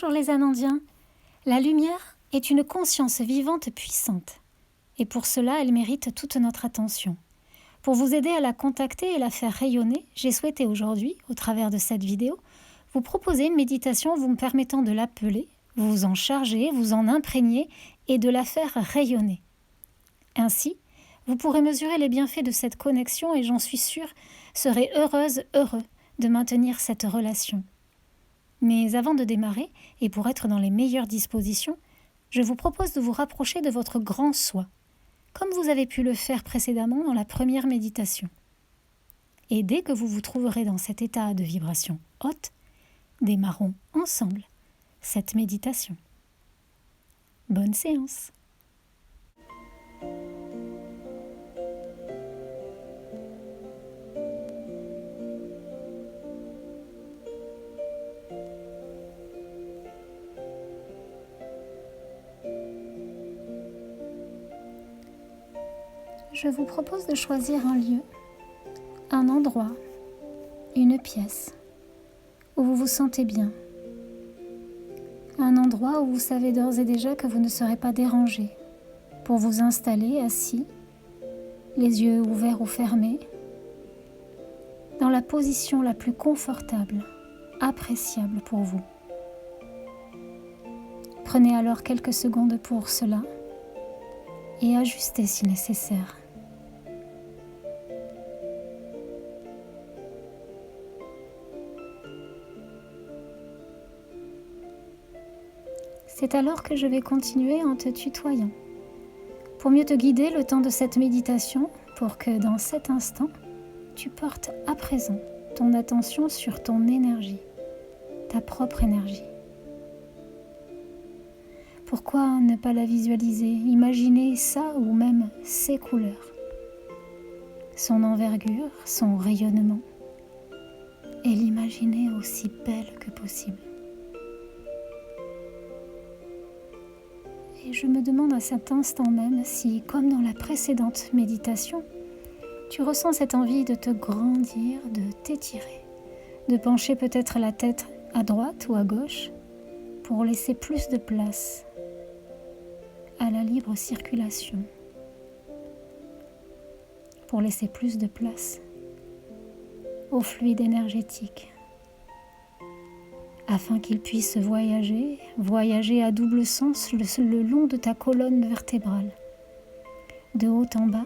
Bonjour les Amandiens. La lumière est une conscience vivante puissante. Et pour cela, elle mérite toute notre attention. Pour vous aider à la contacter et la faire rayonner, j'ai souhaité aujourd'hui, au travers de cette vidéo, vous proposer une méditation vous permettant de l'appeler, vous en charger, vous en imprégner et de la faire rayonner. Ainsi, vous pourrez mesurer les bienfaits de cette connexion et j'en suis sûre, serez heureux de maintenir cette relation. Mais avant de démarrer, et pour être dans les meilleures dispositions, je vous propose de vous rapprocher de votre grand soi, comme vous avez pu le faire précédemment dans la première méditation. Et dès que vous vous trouverez dans cet état de vibration haute, démarrons ensemble cette méditation. Bonne séance! Je vous propose de choisir un lieu, un endroit, une pièce où vous vous sentez bien. Un endroit où vous savez d'ores et déjà que vous ne serez pas dérangé pour vous installer assis, les yeux ouverts ou fermés, dans la position la plus confortable, appréciable pour vous. Prenez alors quelques secondes pour cela et ajustez si nécessaire. C'est alors que je vais continuer en te tutoyant, pour mieux te guider le temps de cette méditation, pour que dans cet instant, tu portes à présent ton attention sur ton énergie, ta propre énergie. Pourquoi ne pas la visualiser, imaginer ça ou même ses couleurs, son envergure, son rayonnement, et l'imaginer aussi belle que possible. Et je me demande à cet instant même si, comme dans la précédente méditation, tu ressens cette envie de te grandir, de t'étirer, de pencher peut-être la tête à droite ou à gauche pour laisser plus de place à la libre circulation, pour laisser plus de place au fluide énergétique, afin qu'il puisse voyager à double sens le long de ta colonne vertébrale, de haut en bas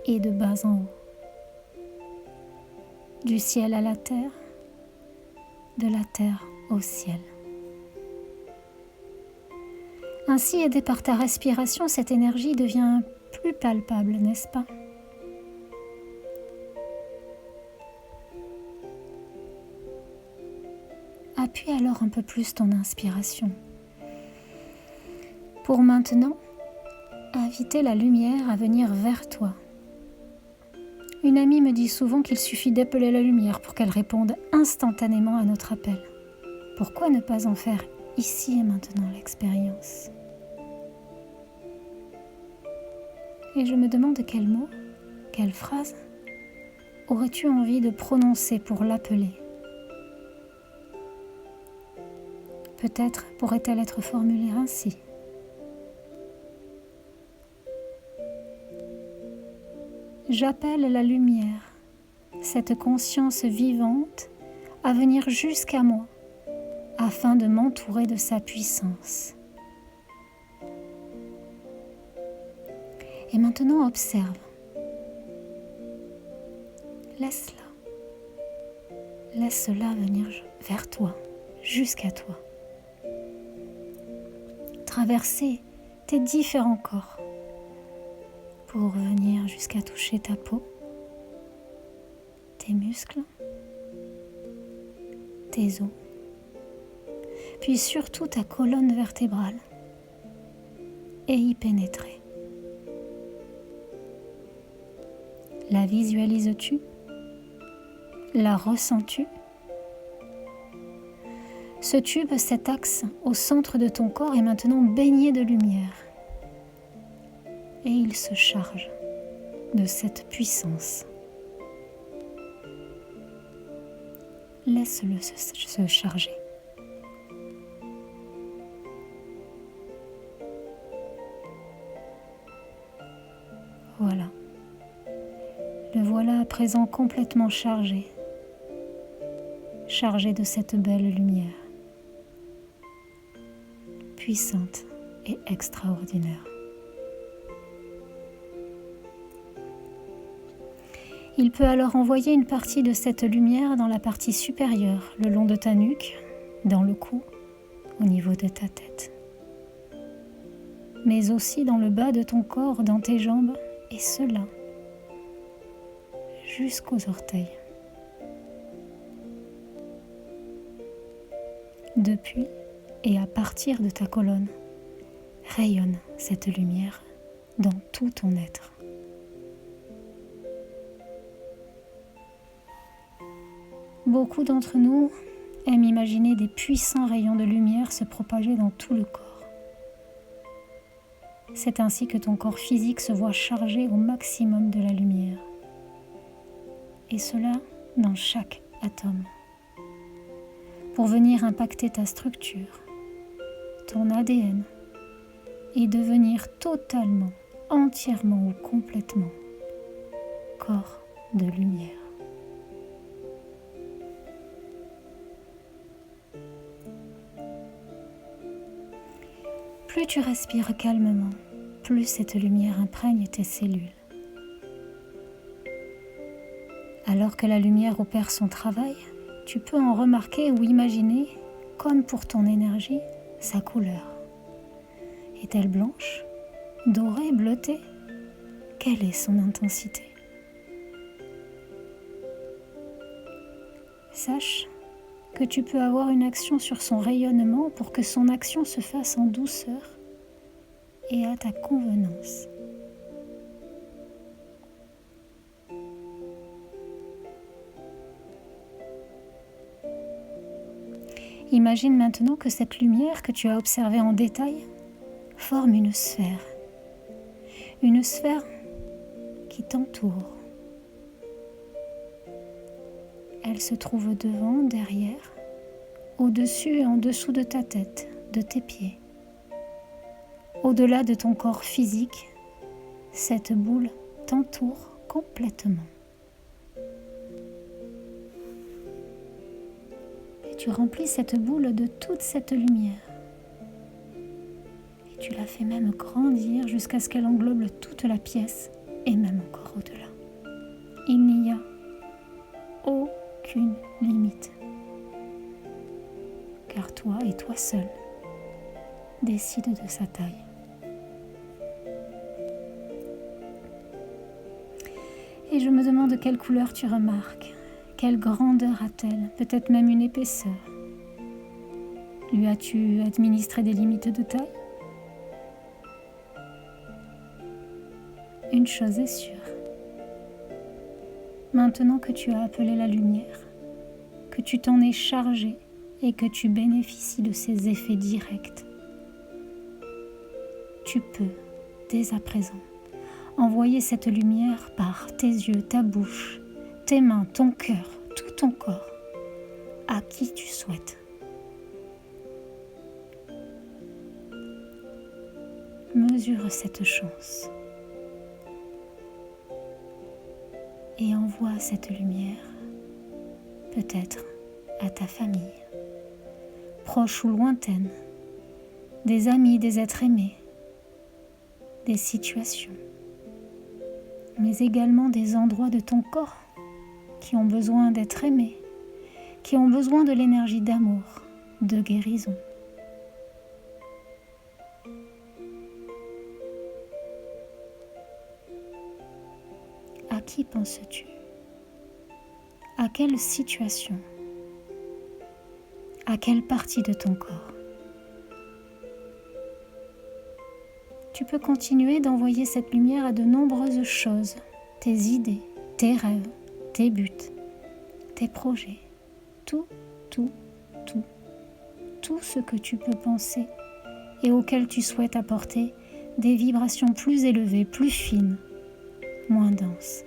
et de bas en haut, du ciel à la terre, de la terre au ciel. Ainsi, aidée par ta respiration, cette énergie devient plus palpable, n'est-ce pas ? Appuie alors un peu plus ton inspiration. Pour maintenant, inviter la lumière à venir vers toi. Une amie me dit souvent qu'il suffit d'appeler la lumière pour qu'elle réponde instantanément à notre appel. Pourquoi ne pas en faire ici et maintenant l'expérience ? Et je me demande quel mot, quelle phrase aurais-tu envie de prononcer pour l'appeler ? Peut-être pourrait-elle être formulée ainsi. J'appelle la lumière, cette conscience vivante, à venir jusqu'à moi, afin de m'entourer de sa puissance. Et maintenant observe. Laisse-la venir vers toi, jusqu'à toi. Traverser tes différents corps pour venir jusqu'à toucher ta peau, tes muscles, tes os, puis surtout ta colonne vertébrale et y pénétrer. La visualises-tu ? La ressens-tu ? Ce tube, cet axe au centre de ton corps est maintenant baigné de lumière. Et il se charge de cette puissance. Laisse-le se charger. Voilà. Le voilà à présent complètement chargé de cette belle lumière, puissante et extraordinaire. Il peut alors envoyer une partie de cette lumière dans la partie supérieure, le long de ta nuque, dans le cou, au niveau de ta tête, mais aussi dans le bas de ton corps, dans tes jambes, et cela jusqu'aux orteils. Depuis et à partir de ta colonne, rayonne cette lumière dans tout ton être. Beaucoup d'entre nous aiment imaginer des puissants rayons de lumière se propager dans tout le corps. C'est ainsi que ton corps physique se voit chargé au maximum de la lumière. Et cela dans chaque atome. Pour venir impacter ta structure, ton ADN, et devenir totalement, entièrement ou complètement corps de lumière. Plus tu respires calmement, plus cette lumière imprègne tes cellules. Alors que la lumière opère son travail, tu peux en remarquer ou imaginer, comme pour ton énergie, sa couleur. Est-elle blanche, dorée, bleutée? Quelle est son intensité? Sache que tu peux avoir une action sur son rayonnement pour que son action se fasse en douceur et à ta convenance. Imagine maintenant que cette lumière que tu as observée en détail forme une sphère qui t'entoure. Elle se trouve devant, derrière, au-dessus et en dessous de ta tête, de tes pieds. Au-delà de ton corps physique, cette boule t'entoure complètement. Et tu remplis cette boule de toute cette lumière. Et tu la fais même grandir jusqu'à ce qu'elle englobe toute la pièce et même encore au-delà. Il n'y a aucune limite. Car toi et toi seul décide de sa taille. Et je me demande quelle couleur tu remarques, quelle grandeur a-t-elle, peut-être même une épaisseur. Lui as-tu administré des limites de taille? Une chose est sûre, maintenant que tu as appelé la lumière, que tu t'en es chargé et que tu bénéficies de ses effets directs, tu peux, dès à présent, envoyer cette lumière par tes yeux, ta bouche, tes mains, ton cœur, tout ton corps, à qui tu souhaites. Mesure cette chance et envoie cette lumière, peut-être à ta famille, proche ou lointaine, des amis, des êtres aimés, des situations, mais également des endroits de ton corps qui ont besoin d'être aimés, qui ont besoin de l'énergie d'amour, de guérison. À qui penses-tu? À quelle situation? À quelle partie de ton corps? Tu peux continuer d'envoyer cette lumière à de nombreuses choses, tes idées, tes rêves, tes buts, tes projets, tout ce que tu peux penser et auquel tu souhaites apporter des vibrations plus élevées, plus fines, moins denses.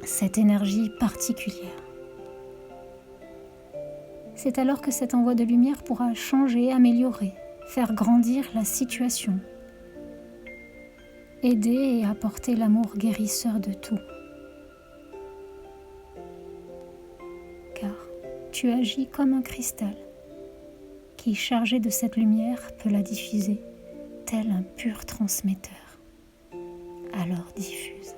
Cette énergie particulière. C'est alors que cet envoi de lumière pourra changer, améliorer, faire grandir la situation aider et apporter l'amour guérisseur de tout. Car tu agis comme un cristal qui, chargé de cette lumière, peut la diffuser, tel un pur transmetteur. Alors diffuse.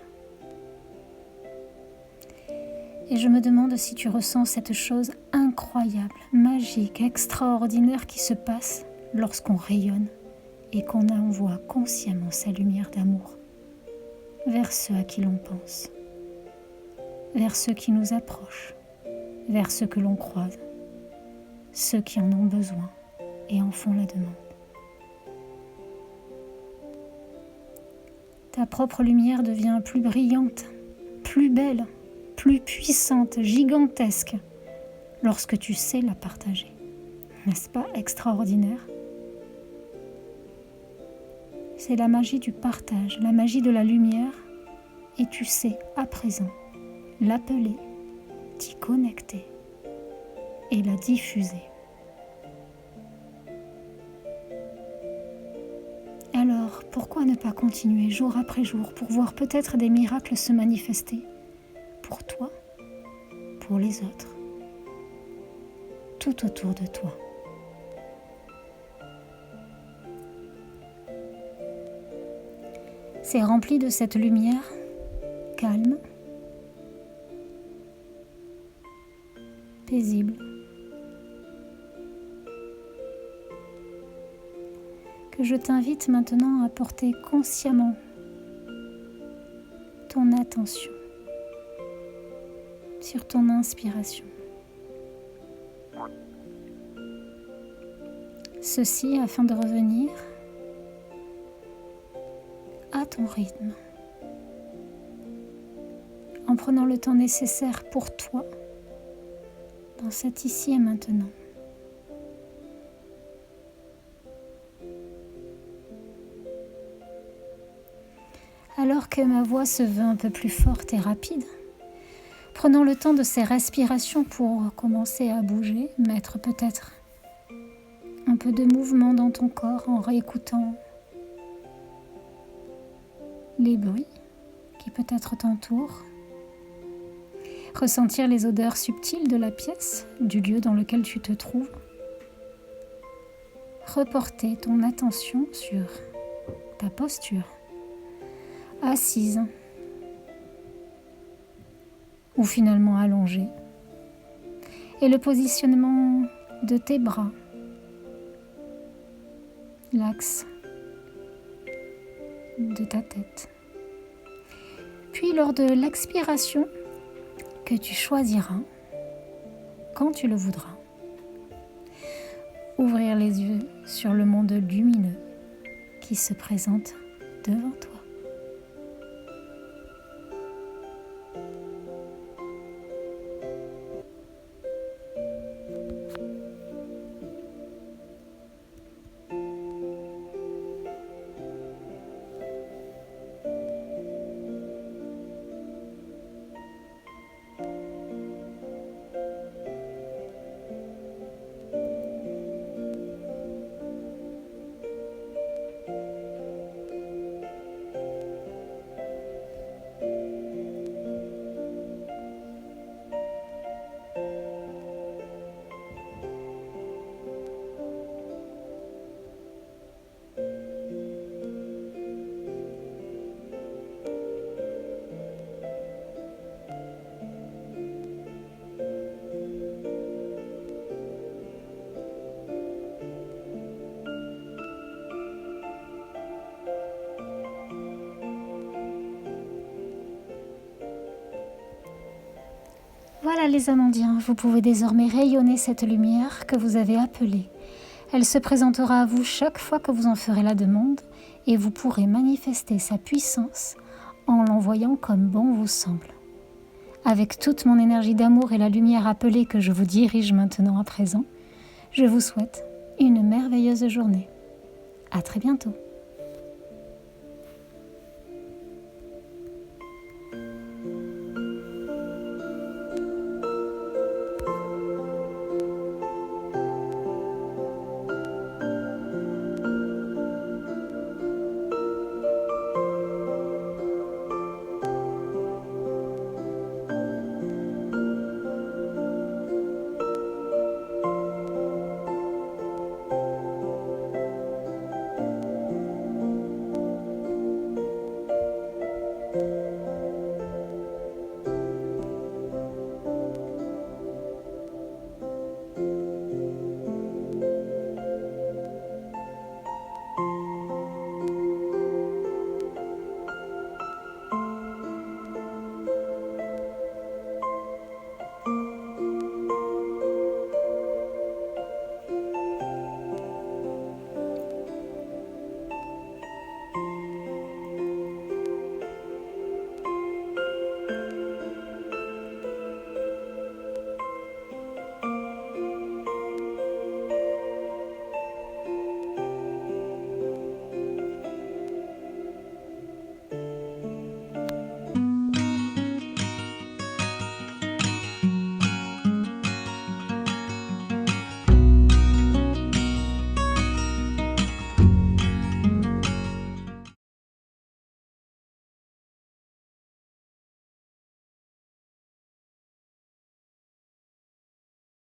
Et je me demande si tu ressens cette chose incroyable, magique, extraordinaire qui se passe lorsqu'on rayonne et qu'on envoie consciemment sa lumière d'amour vers ceux à qui l'on pense, vers ceux qui nous approchent, vers ceux que l'on croise, ceux qui en ont besoin et en font la demande. Ta propre lumière devient plus brillante, plus belle, plus puissante, gigantesque, lorsque tu sais la partager. N'est-ce pas extraordinaire ? C'est la magie du partage, la magie de la lumière, et tu sais à présent l'appeler, t'y connecter et la diffuser. Alors, pourquoi ne pas continuer jour après jour pour voir peut-être des miracles se manifester pour toi, pour les autres, tout autour de toi. C'est rempli de cette lumière calme, paisible, que je t'invite maintenant à porter consciemment ton attention sur ton inspiration. Ceci afin de revenir à ton rythme, en prenant le temps nécessaire pour toi, dans cet ici et maintenant. Alors que ma voix se veut un peu plus forte et rapide, prenons le temps de ces respirations pour commencer à bouger, mettre peut-être un peu de mouvement dans ton corps en réécoutant les bruits qui peut-être t'entourent, ressentir les odeurs subtiles de la pièce, du lieu dans lequel tu te trouves, reporter ton attention sur ta posture, assise ou finalement allongée, et le positionnement de tes bras, l'axe de ta tête. Puis lors de l'expiration que tu choisiras, quand tu le voudras, ouvrir les yeux sur le monde lumineux qui se présente devant toi. Voilà les Amandiens, vous pouvez désormais rayonner cette lumière que vous avez appelée. Elle se présentera à vous chaque fois que vous en ferez la demande et vous pourrez manifester sa puissance en l'envoyant comme bon vous semble. Avec toute mon énergie d'amour et la lumière appelée que je vous dirige maintenant à présent, je vous souhaite une merveilleuse journée. À très bientôt.